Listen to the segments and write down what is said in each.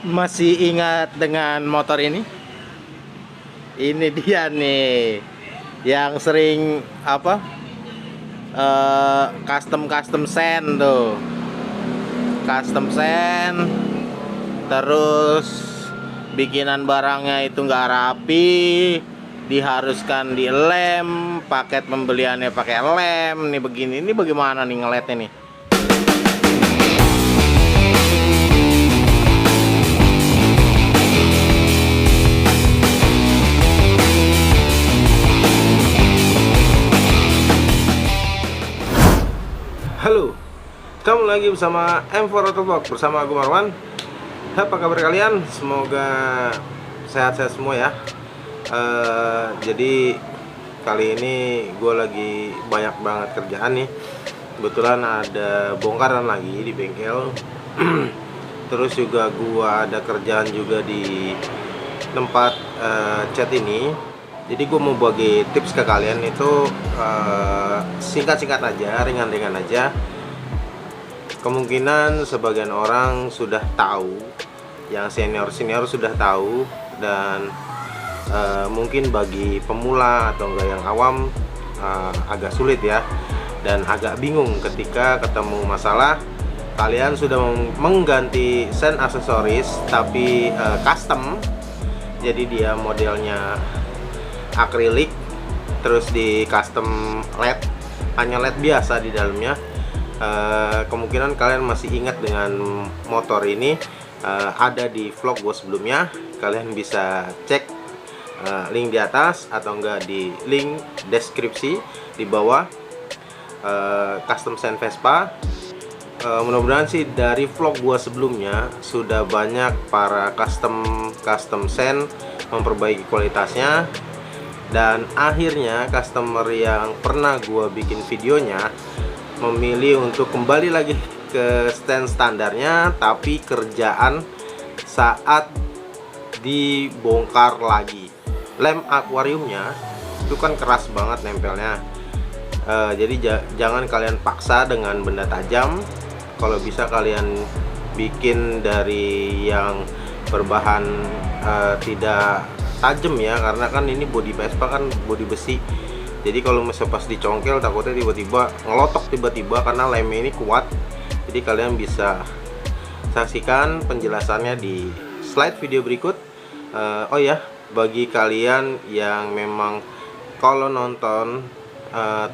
Masih ingat dengan motor ini? Ini dia nih yang sering apa? Custom sand tuh. Custom sand, terus bikinan barangnya itu nggak rapi, diharuskan di lem, paket pembeliannya pakai lem. Nih begini, ini bagaimana nih ngeletnya nih? Halo, ketemu lagi bersama M4 Autovlog bersama aku Marwan. Apa kabar kalian? Semoga sehat-sehat semua ya. Jadi kali ini gue lagi banyak banget kerjaan nih. Kebetulan ada bongkaran lagi di bengkel. Terus juga gue ada kerjaan juga di tempat cat ini. Jadi gue mau bagi tips ke kalian itu singkat-singkat aja, ringan-ringan aja. Kemungkinan sebagian orang sudah tahu, yang senior-senior sudah tahu, dan mungkin bagi pemula atau enggak yang awam agak sulit ya, dan agak bingung ketika ketemu masalah. Kalian sudah mengganti sand aksesoris tapi custom, jadi dia modelnya akrilik, terus di custom LED, hanya LED biasa di dalamnya. Kemungkinan kalian masih ingat dengan motor ini, ada di vlog gue sebelumnya. Kalian bisa cek link di atas atau enggak di link deskripsi di bawah. Custom sand Vespa. Mudah-mudahan sih dari vlog gue sebelumnya sudah banyak para custom sand memperbaiki kualitasnya. Dan akhirnya customer yang pernah gue bikin videonya memilih untuk kembali lagi ke stand standarnya, tapi kerjaan saat dibongkar lagi. Lem akuariumnya itu kan keras banget nempelnya. Jadi jangan kalian paksa dengan benda tajam. Kalau bisa kalian bikin dari yang berbahan tidak tajam ya, karena kan ini bodi Vespa kan bodi besi. Jadi kalau misalnya pas dicongkel takutnya tiba-tiba ngelotok tiba-tiba karena lemnya ini kuat. Jadi kalian bisa saksikan penjelasannya di slide video berikut. Oh ya, bagi kalian yang memang kalau nonton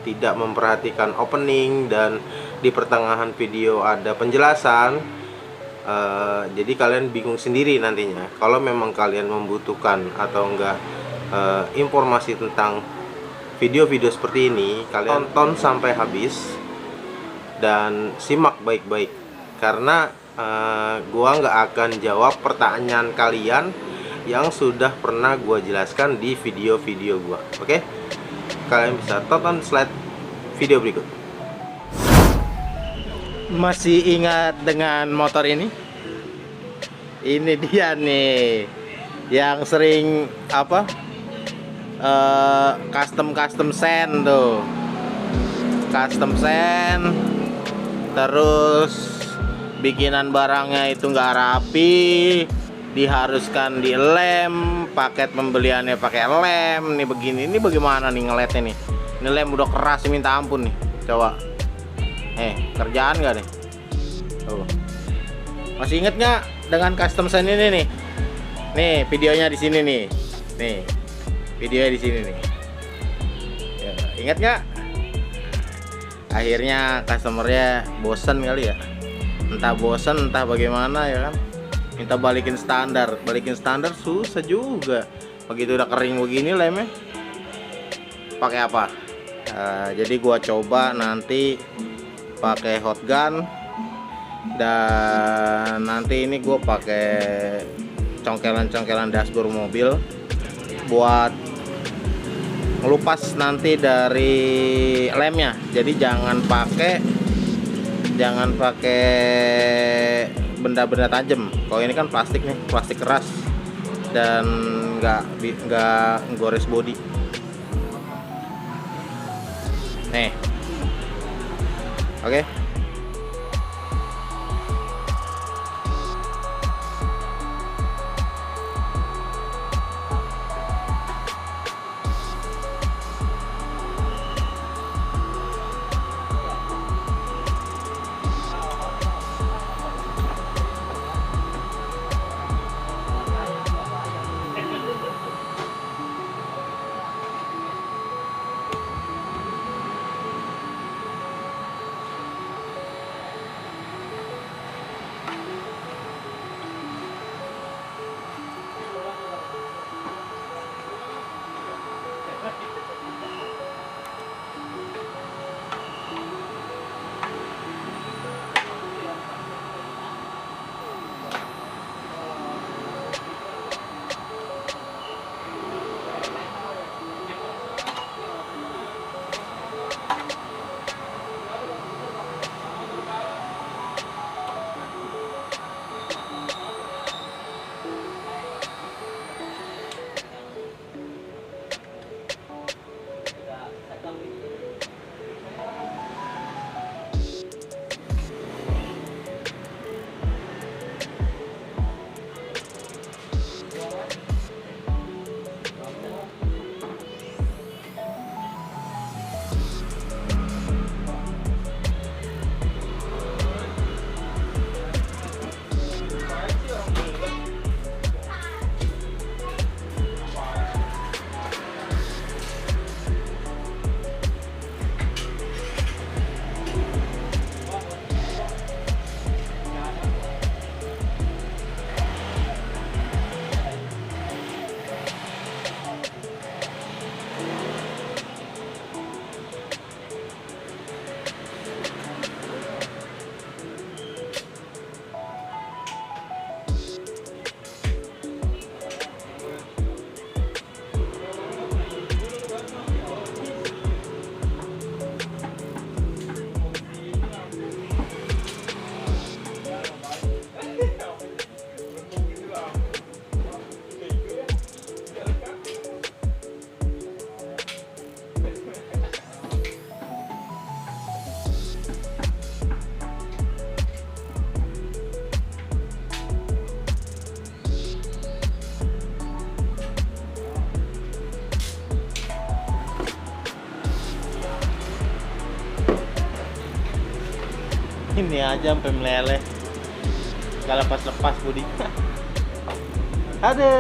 tidak memperhatikan opening dan di pertengahan video ada penjelasan, jadi kalian bingung sendiri nantinya. Kalau memang kalian membutuhkan atau enggak informasi tentang video-video seperti ini, kalian tonton sampai habis dan simak baik-baik, karena gua nggak akan jawab pertanyaan kalian yang sudah pernah gua jelaskan di video-video gua. Oke? Kalian bisa tonton slide video berikut. Masih ingat dengan motor ini? Ini dia nih yang sering apa? Custom sand tuh. Custom sand, terus bikinan barangnya itu nggak rapi, diharuskan di lem, paket pembeliannya pakai lem. Nih begini, ini bagaimana nih ngeletnya nih? Ini lem udah keras minta ampun nih. Coba kerjaan nggak nih? Tuh. Masih inget nggak dengan custom sand ini nih? Nih videonya di sini nih. Nih videonya di sini nih. Ya, ingat nggak? Akhirnya customernya bosen kali ya. Entah bosen entah bagaimana ya kan. Minta balikin standar susah juga. Begitu udah kering begini lemnya, pakai apa? Jadi gua coba nanti pakai hot gun, dan nanti ini gue pakai congkelan dashboard mobil buat ngelupas nanti dari lemnya. Jadi jangan pakai benda-benda tajam. Kalau ini kan plastik nih, plastik keras dan nggak gores body. Nih, oke. Ini aja sampai meleleh. Gak lepas-lepas bodinya. Ada.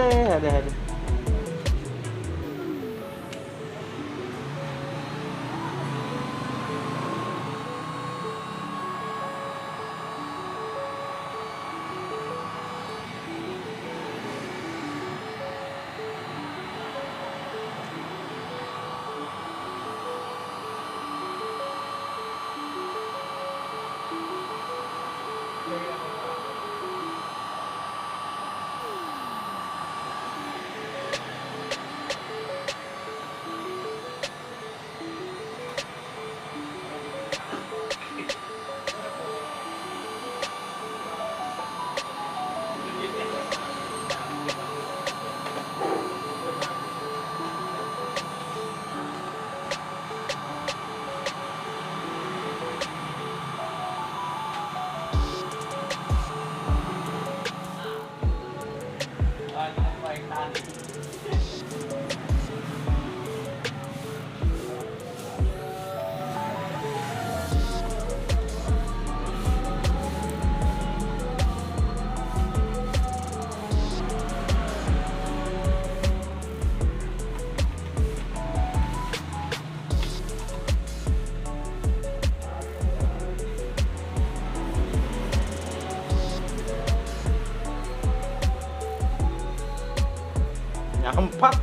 Nyampak.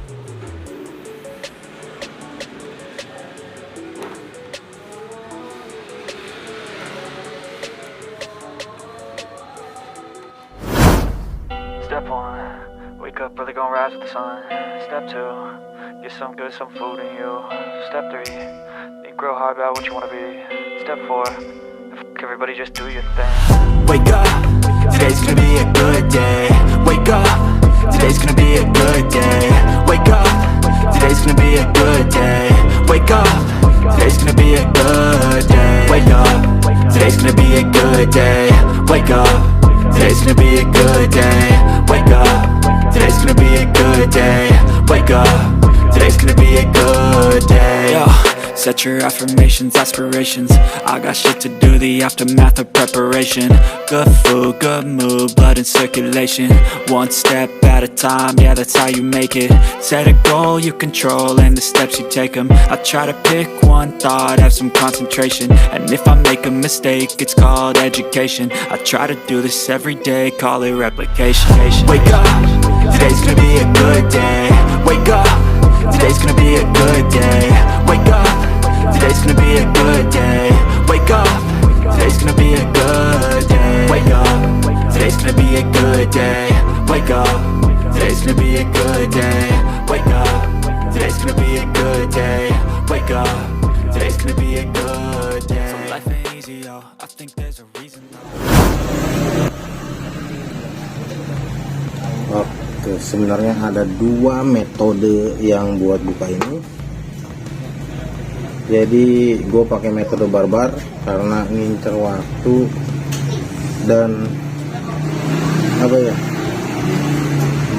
Step one, wake up early, gonna rise with the sun. Step two, get some good, some food in you. Step three, think real hard about what you wanna be. Step four, everybody just do your thing. Wake up, today's gonna be a good day. Wake up, today's gonna be a good day. Wake up, today's gonna be a good day. Wake up, today's gonna be a good day. Wake up, today's gonna be a good day. Wake up, today's gonna be a good day. Wake up, today's gonna be a good day. Wake up, today's gonna be a good day. Yo. Set your affirmations, aspirations. I got shit to do, the aftermath of preparation. Good food, good mood, blood in circulation. One step at a time, yeah, that's how you make it. Set a goal you control and the steps you take them. I try to pick one thought, have some concentration. And if I make a mistake, it's called education. I try to do this every day, call it replication. Wake up, today's gonna be a good day. Wake up, today's gonna be a good day. Wake up, today's gonna be a good day. Wake up, today's gonna be a good day. Wake up, today's gonna be a good day. Wake up, today's gonna be a good day. Wake up, today's gonna be a good day. Wake up, today's gonna be a good day. So life ain't easy, yo. I think there's a reason though. Oke, sebenarnya ada dua metode yang buat buka ini. Jadi gue pakai metode barbar karena ngincer waktu dan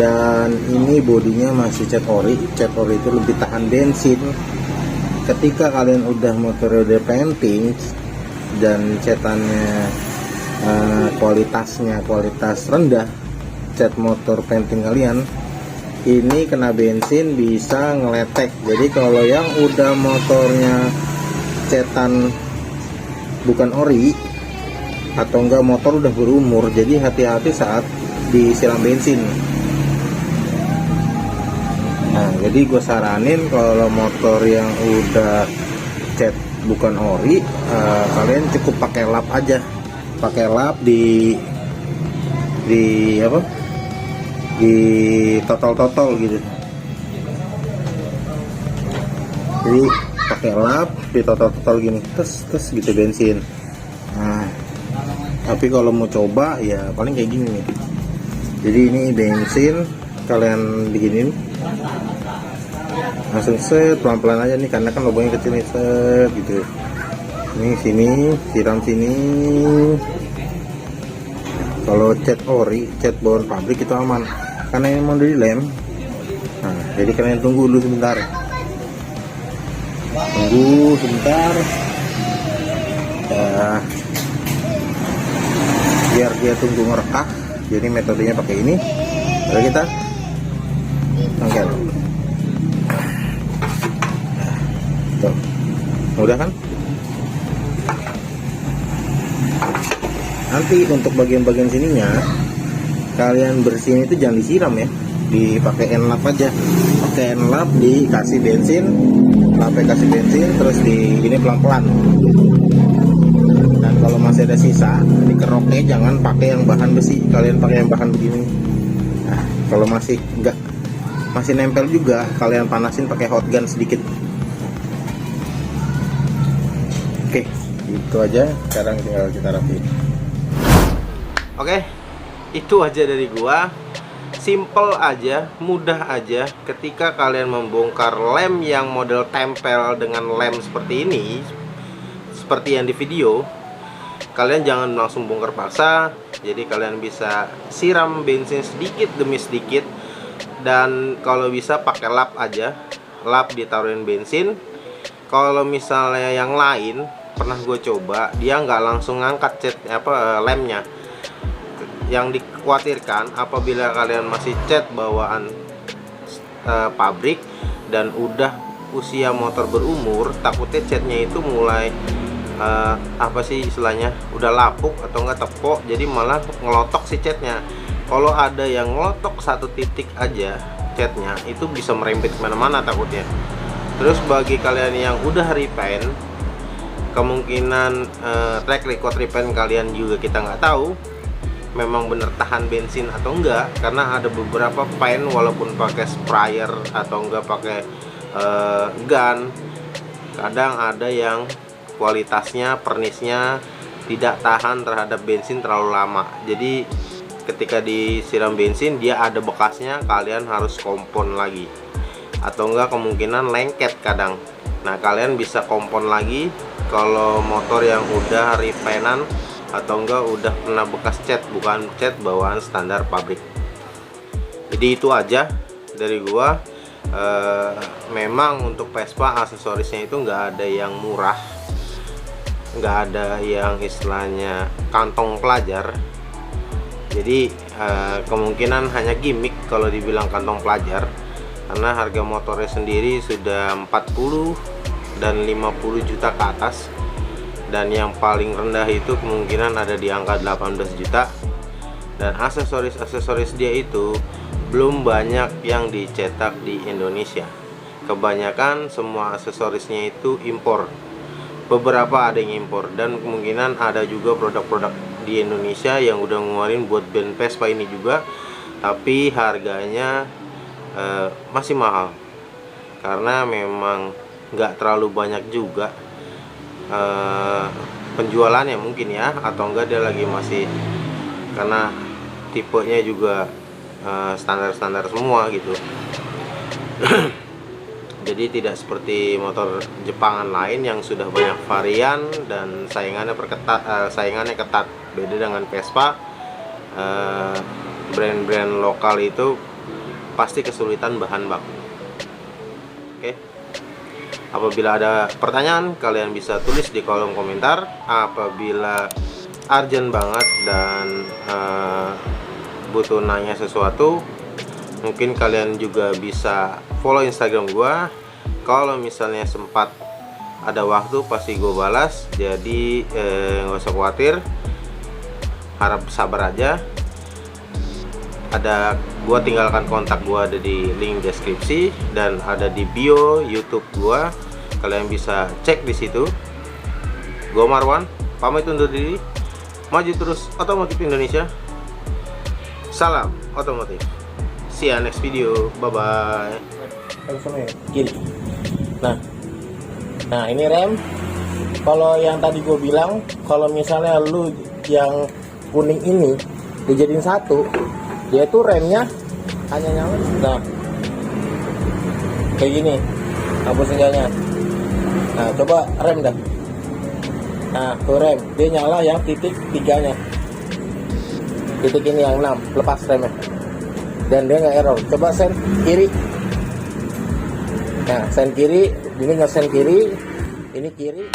dan ini bodinya masih cat ori. Cat ori itu lebih tahan bensin. Ketika kalian udah mau periode painting dan cetannya kualitas rendah, cat motor painting kalian ini kena bensin bisa ngeletek. Jadi kalau yang udah motornya cetan bukan ori atau enggak motor udah berumur, jadi hati-hati saat disiram bensin. Nah, jadi gue saranin kalau motor yang udah cat bukan ori, kalian cukup pakai lap aja, pakai lap di totol gitu. Jadi pakai lap di totol gini, tes gitu bensin. Nah, tapi kalau mau coba ya paling kayak gini nih. Jadi ini bensin kalian beginin, langsung set pelan-pelan aja nih karena kan lubangnya kecil nih, set gitu. Ini sini siram sini. Kalau cat ori, cat bawaan pabrik itu aman karena ini mau dilem. Nah, jadi kalian tunggu dulu sebentar. Tunggu sebentar. Ya. biar dia tunggu ngerekah. Jadi metodenya pakai ini. Lalu kita angkat. Tuh, mudah kan? Nanti untuk bagian-bagian sininya kalian bersihin itu jangan disiram ya, dipakai lap aja. Pakai lap, dikasih bensin, lapnya kasih bensin, terus di ini pelan-pelan. Dan kalau masih ada sisa, dikeroknya jangan pakai yang bahan besi, kalian pakai yang bahan begini. Nah, kalau masih enggak, masih nempel juga, kalian panasin pakai hot gun sedikit. Oke, itu aja. Sekarang tinggal kita rapiin. Oke, itu aja dari gua. Simple aja, mudah aja. Ketika kalian membongkar lem yang model tempel dengan lem seperti ini, seperti yang di video, kalian jangan langsung bongkar paksa. Jadi kalian bisa siram bensin sedikit demi sedikit. Dan kalau bisa pakai lap aja, lap ditaruhin bensin. Kalau misalnya yang lain pernah gue coba, dia nggak langsung ngangkat lemnya. Yang dikhawatirkan apabila kalian masih cat bawaan pabrik dan udah usia motor berumur, takutnya catnya itu mulai apa sih istilahnya, udah lapuk atau enggak tepok, jadi malah ngelotok si catnya. Kalau ada yang ngelotok satu titik aja catnya, itu bisa merembet kemana-mana takutnya. Terus bagi kalian yang udah repaint, kemungkinan track record repaint kalian juga kita nggak tahu memang bener tahan bensin atau enggak, karena ada beberapa paint walaupun pakai sprayer atau enggak pakai gun, kadang ada yang kualitasnya, pernisnya tidak tahan terhadap bensin terlalu lama. Jadi ketika disiram bensin dia ada bekasnya, kalian harus kompon lagi, atau enggak kemungkinan lengket kadang. Nah, kalian bisa kompon lagi kalau motor yang udah repaintan atau enggak udah kena bekas cat, bukan cat bawaan standar pabrik. Jadi itu aja dari gua. Memang untuk Vespa aksesorisnya itu nggak ada yang murah, nggak ada yang istilahnya kantong pelajar. Jadi kemungkinan hanya gimmick kalau dibilang kantong pelajar, karena harga motornya sendiri sudah 40 dan 50 juta ke atas. Dan yang paling rendah itu kemungkinan ada di angka 18 juta. Dan aksesoris dia itu belum banyak yang dicetak di Indonesia. Kebanyakan semua aksesorisnya itu impor. Beberapa ada yang impor, dan kemungkinan ada juga produk-produk di Indonesia yang udah ngeluarin buat band Vespa ini juga, tapi harganya masih mahal karena memang nggak terlalu banyak juga penjualannya mungkin ya, atau enggak dia lagi masih, karena tipenya juga standar-standar semua gitu. Jadi tidak seperti motor Jepangan lain yang sudah banyak varian dan saingannya ketat. Beda dengan Vespa, brand-brand lokal itu pasti kesulitan bahan baku. Oke. Apabila ada pertanyaan, kalian bisa tulis di kolom komentar. Apabila urgent banget dan butuh nanya sesuatu, mungkin kalian juga bisa follow Instagram gua. Kalau misalnya sempat ada waktu pasti gue balas. Jadi nggak usah khawatir, harap sabar aja. Ada gua, tinggalkan kontak gua ada di link deskripsi dan ada di bio YouTube gua. Kalian bisa cek di situ. Gua Marwan, pamit undur diri. Maju terus otomotif Indonesia. Salam otomotif. See you next video. Bye bye. Kiri. Nah ini rem. Kalau yang tadi gue bilang, kalau misalnya lu yang kuning ini dijadiin satu, dia tuh remnya hanya nyala. Nah kayak gini, lampu senjanya. Nah coba rem dah. Nah tuh rem, dia nyala yang titik 3-nya. Titik ini yang 6, lepas remnya. Dan dia nggak error. Coba sen kiri. Nah sen kiri, ini nggak sen kiri, ini kiri.